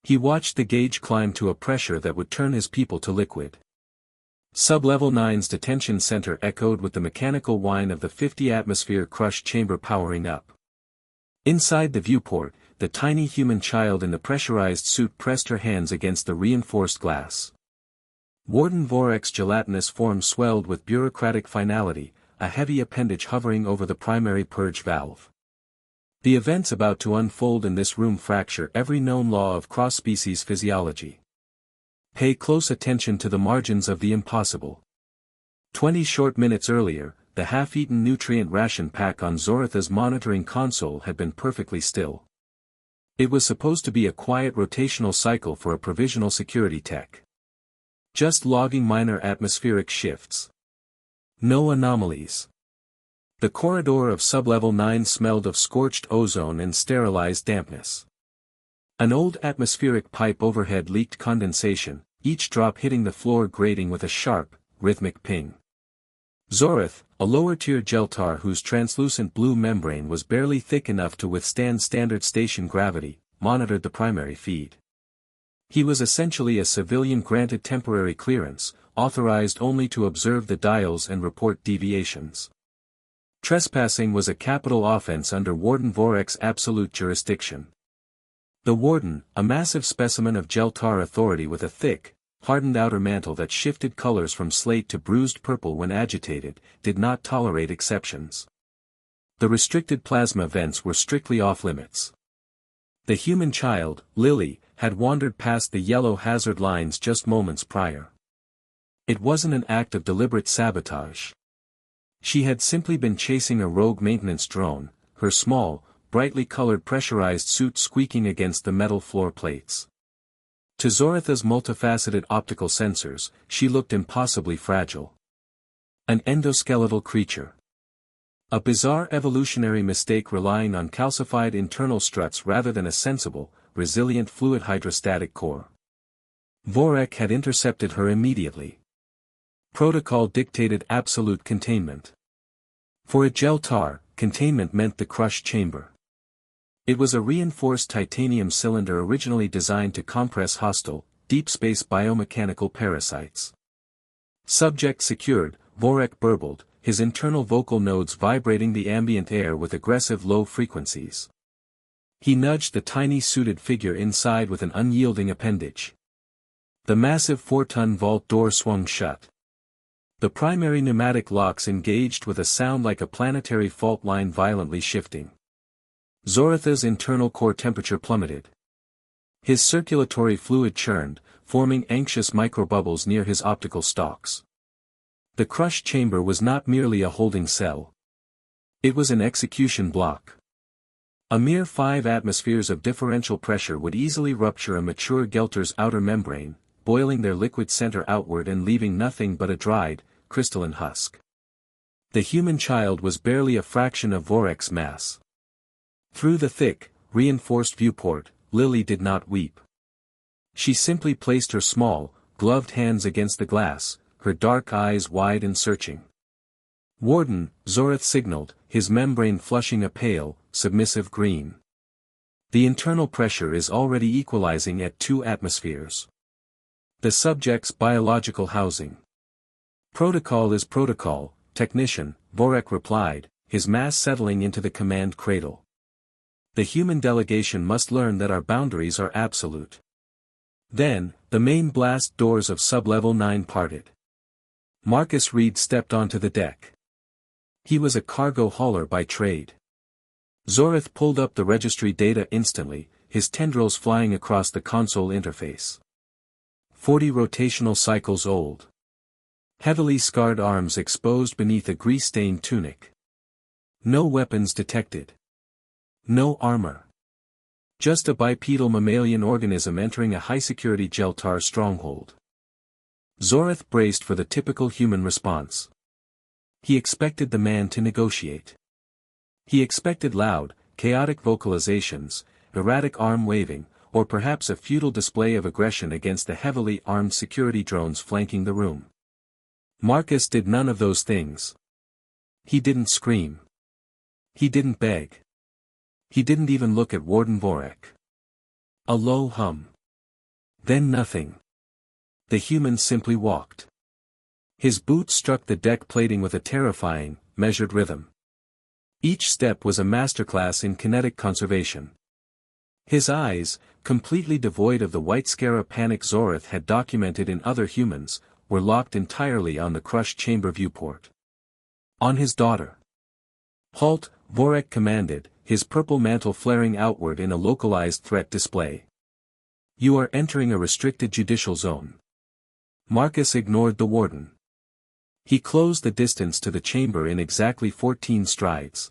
He watched the gauge climb to a pressure that would turn his people to liquid. Sub-Level 9's detention center echoed with the mechanical whine of the 50-atmosphere crush chamber powering up. Inside the viewport, the tiny human child in the pressurized suit pressed her hands against the reinforced glass. Warden Vorek's gelatinous form swelled with bureaucratic finality, a heavy appendage hovering over the primary purge valve. The events about to unfold in this room fracture every known law of cross-species physiology. Pay close attention to the margins of the impossible. 20 short minutes earlier, the half-eaten nutrient ration pack on Zoratha's monitoring console had been perfectly still. It was supposed to be a quiet rotational cycle for a provisional security tech. Just logging minor atmospheric shifts. No anomalies. The corridor of Sub-Level 9 smelled of scorched ozone and sterilized dampness. An old atmospheric pipe overhead leaked condensation, each drop hitting the floor grating with a sharp, rhythmic ping. Zorath, a lower-tier Geltar whose translucent blue membrane was barely thick enough to withstand standard station gravity, monitored the primary feed. He was essentially a civilian granted temporary clearance, authorized only to observe the dials and report deviations. Trespassing was a capital offense under Warden Vorek's absolute jurisdiction. The Warden, a massive specimen of Geltar authority with a thick, hardened outer mantle that shifted colors from slate to bruised purple when agitated, did not tolerate exceptions. The restricted plasma vents were strictly off-limits. The human child, Lily, had wandered past the yellow hazard lines just moments prior. It wasn't an act of deliberate sabotage. She had simply been chasing a rogue maintenance drone, her small, brightly colored pressurized suit squeaking against the metal floor plates. To Zoratha's multifaceted optical sensors, she looked impossibly fragile. An endoskeletal creature. A bizarre evolutionary mistake relying on calcified internal struts rather than a sensible, resilient fluid hydrostatic core. Vorek had intercepted her immediately. Protocol dictated absolute containment. For a Geltar, containment meant the crush chamber. It was a reinforced titanium cylinder originally designed to compress hostile, deep space biomechanical parasites. Subject secured, Vorek burbled, his internal vocal nodes vibrating the ambient air with aggressive low frequencies. He nudged the tiny suited figure inside with an unyielding appendage. The massive 4-ton vault door swung shut. The primary pneumatic locks engaged with a sound like a planetary fault line violently shifting. Zoratha's internal core temperature plummeted. His circulatory fluid churned, forming anxious microbubbles near his optical stalks. The crush chamber was not merely a holding cell. It was an execution block. A mere 5 atmospheres of differential pressure would easily rupture a mature Geltar's outer membrane, boiling their liquid center outward and leaving nothing but a dried, crystalline husk. The human child was barely a fraction of Vorek's mass. Through the thick, reinforced viewport, Lily did not weep. She simply placed her small, gloved hands against the glass, her dark eyes wide and searching. Warden, Zorath signaled, his membrane flushing a pale, submissive green. The internal pressure is already equalizing at 2 atmospheres. The subject's biological housing. Protocol is protocol, technician, Vorek replied, his mass settling into the command cradle. The human delegation must learn that our boundaries are absolute. Then, the main blast doors of Sub-Level 9 parted. Marcus Reed stepped onto the deck. He was a cargo hauler by trade. Zorath pulled up the registry data instantly, his tendrils flying across the console interface. 40 rotational cycles old. Heavily scarred arms exposed beneath a grease-stained tunic. No weapons detected. No armor. Just a bipedal mammalian organism entering a high-security Geltar stronghold. Zorath braced for the typical human response. He expected the man to negotiate. He expected loud, chaotic vocalizations, erratic arm waving, or perhaps a futile display of aggression against the heavily armed security drones flanking the room. Marcus did none of those things. He didn't scream. He didn't beg. He didn't even look at Warden Vorek. A low hum. Then nothing. The human simply walked. His boots struck the deck plating with a terrifying, measured rhythm. Each step was a masterclass in kinetic conservation. His eyes, completely devoid of the white scarab panic Zorath had documented in other humans, were locked entirely on the crushed chamber viewport. On his daughter. "Halt," Vorek commanded, his purple mantle flaring outward in a localized threat display. "You are entering a restricted judicial zone." Marcus ignored the Warden. He closed the distance to the chamber in exactly 14 strides.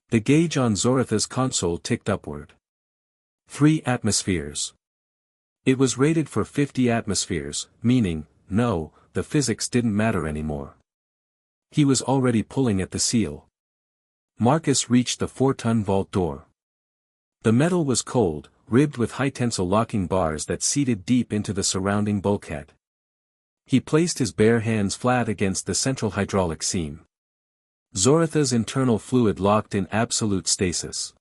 The gauge on Zoratha's console ticked upward. 3 atmospheres. It was rated for 50 atmospheres, meaning, no, the physics didn't matter anymore. He was already pulling at the seal. Marcus reached the 4-ton vault door. The metal was cold, ribbed with high-tensile locking bars that seated deep into the surrounding bulkhead. He placed his bare hands flat against the central hydraulic seam. Zoratha's internal fluid locked in absolute stasis.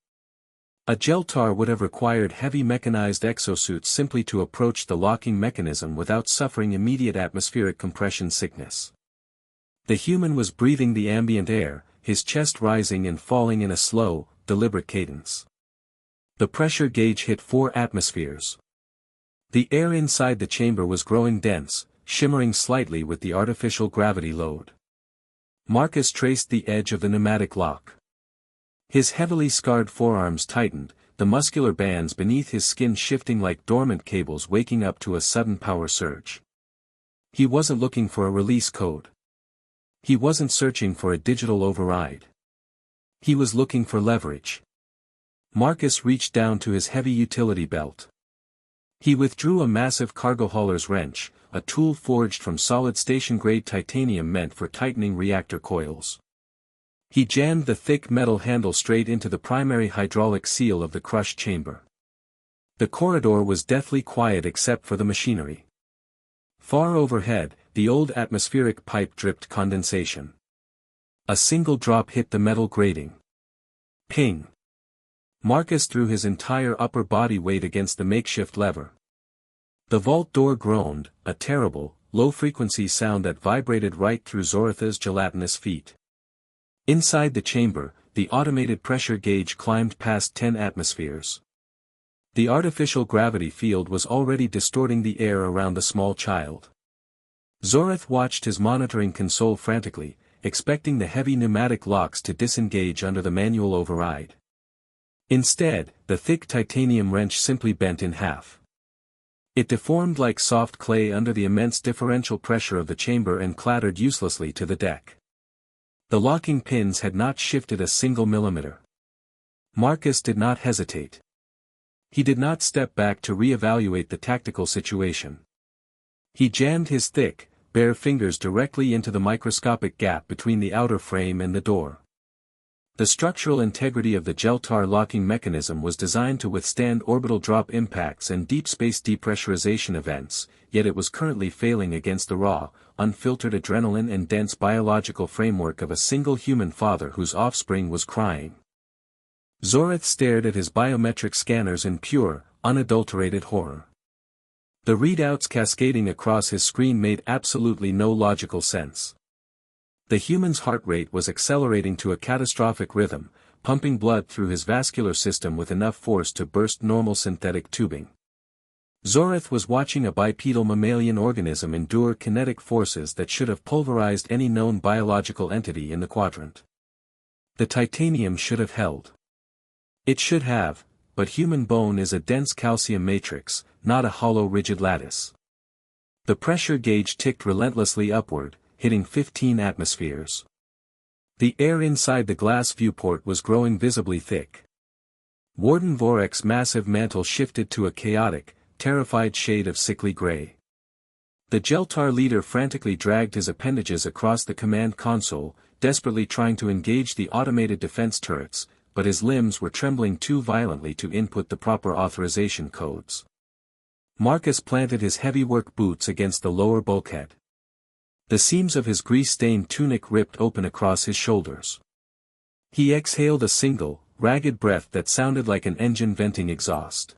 A Geltar would have required heavy mechanized exosuits simply to approach the locking mechanism without suffering immediate atmospheric compression sickness. The human was breathing the ambient air, his chest rising and falling in a slow, deliberate cadence. The pressure gauge hit 4 atmospheres. The air inside the chamber was growing dense, shimmering slightly with the artificial gravity load. Marcus traced the edge of the pneumatic lock. His heavily scarred forearms tightened, the muscular bands beneath his skin shifting like dormant cables waking up to a sudden power surge. He wasn't looking for a release code. He wasn't searching for a digital override. He was looking for leverage. Marcus reached down to his heavy utility belt. He withdrew a massive cargo hauler's wrench, a tool forged from solid station-grade titanium meant for tightening reactor coils. He jammed the thick metal handle straight into the primary hydraulic seal of the crushed chamber. The corridor was deathly quiet except for the machinery. Far overhead, the old atmospheric pipe dripped condensation. A single drop hit the metal grating. Ping! Marcus threw his entire upper body weight against the makeshift lever. The vault door groaned, a terrible, low-frequency sound that vibrated right through Zoratha's gelatinous feet. Inside the chamber, the automated pressure gauge climbed past 10 atmospheres. The artificial gravity field was already distorting the air around the small child. Zorath watched his monitoring console frantically, expecting the heavy pneumatic locks to disengage under the manual override. Instead, the thick titanium wrench simply bent in half. It deformed like soft clay under the immense differential pressure of the chamber and clattered uselessly to the deck. The locking pins had not shifted a single millimeter. Marcus did not hesitate. He did not step back to re-evaluate the tactical situation. He jammed his thick, bare fingers directly into the microscopic gap between the outer frame and the door. The structural integrity of the Geltar locking mechanism was designed to withstand orbital drop impacts and deep space depressurization events, yet it was currently failing against the raw, unfiltered adrenaline and dense biological framework of a single human father whose offspring was crying. Zorath stared at his biometric scanners in pure, unadulterated horror. The readouts cascading across his screen made absolutely no logical sense. The human's heart rate was accelerating to a catastrophic rhythm, pumping blood through his vascular system with enough force to burst normal synthetic tubing. Zorath was watching a bipedal mammalian organism endure kinetic forces that should have pulverized any known biological entity in the quadrant. The titanium should have held. It should have, but human bone is a dense calcium matrix, not a hollow rigid lattice. The pressure gauge ticked relentlessly upward, hitting 15 atmospheres. The air inside the glass viewport was growing visibly thick. Warden Vorek's massive mantle shifted to a chaotic, terrified shade of sickly gray. The Geltar leader frantically dragged his appendages across the command console, desperately trying to engage the automated defense turrets, but his limbs were trembling too violently to input the proper authorization codes. Marcus planted his heavy work boots against the lower bulkhead. The seams of his grease-stained tunic ripped open across his shoulders. He exhaled a single, ragged breath that sounded like an engine venting exhaust.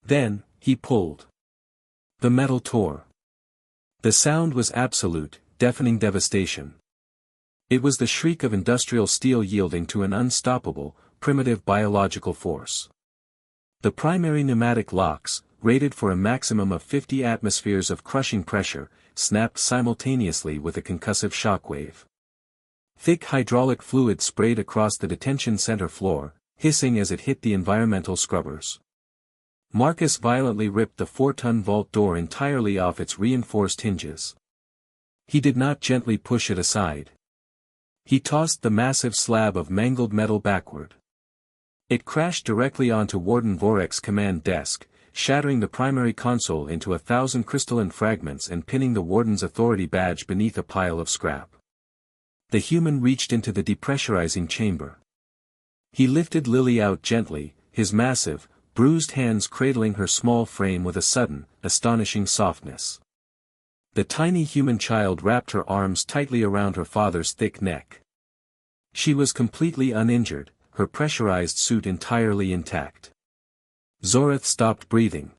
Then, he pulled. The metal tore. The sound was absolute, deafening devastation. It was the shriek of industrial steel yielding to an unstoppable, primitive biological force. The primary pneumatic locks, rated for a maximum of 50 atmospheres of crushing pressure, snapped simultaneously with a concussive shockwave. Thick hydraulic fluid sprayed across the detention center floor, hissing as it hit the environmental scrubbers. Marcus violently ripped the 4-ton vault door entirely off its reinforced hinges. He did not gently push it aside. He tossed the massive slab of mangled metal backward. It crashed directly onto Warden Vorek's command desk, shattering the primary console into 1,000 crystalline fragments and pinning the Warden's authority badge beneath a pile of scrap. The human reached into the depressurizing chamber. He lifted Lily out gently, his massive, bruised hands cradling her small frame with a sudden, astonishing softness. The tiny human child wrapped her arms tightly around her father's thick neck. She was completely uninjured, her pressurized suit entirely intact. Zoreth stopped breathing.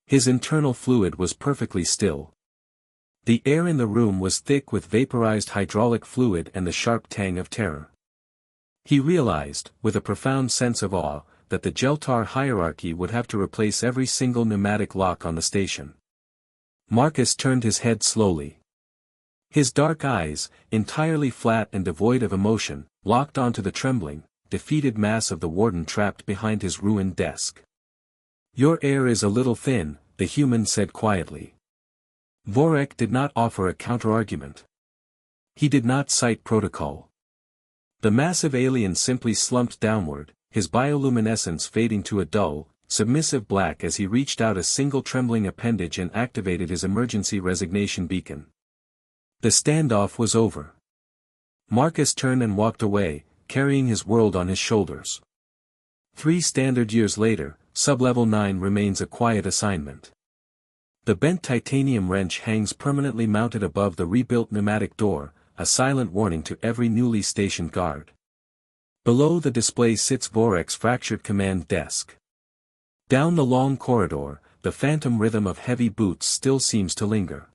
His internal fluid was perfectly still. The air in the room was thick with vaporized hydraulic fluid and the sharp tang of terror. He realized, with a profound sense of awe, that the Jeltar hierarchy would have to replace every single pneumatic lock on the station. Marcus turned his head slowly. His dark eyes, entirely flat and devoid of emotion, locked onto the trembling, defeated mass of the Warden trapped behind his ruined desk. "Your air is a little thin," the human said quietly. Vorek did not offer a counterargument. He did not cite protocol. The massive alien simply slumped downward, his bioluminescence fading to a dull, submissive black as he reached out a single trembling appendage and activated his emergency resignation beacon. The standoff was over. Marcus turned and walked away, carrying his world on his shoulders. 3 standard years later, Sublevel 9 remains a quiet assignment. The bent titanium wrench hangs permanently mounted above the rebuilt pneumatic door, a silent warning to every newly stationed guard. Below the display sits Vorek's fractured command desk. Down the long corridor, the phantom rhythm of heavy boots still seems to linger.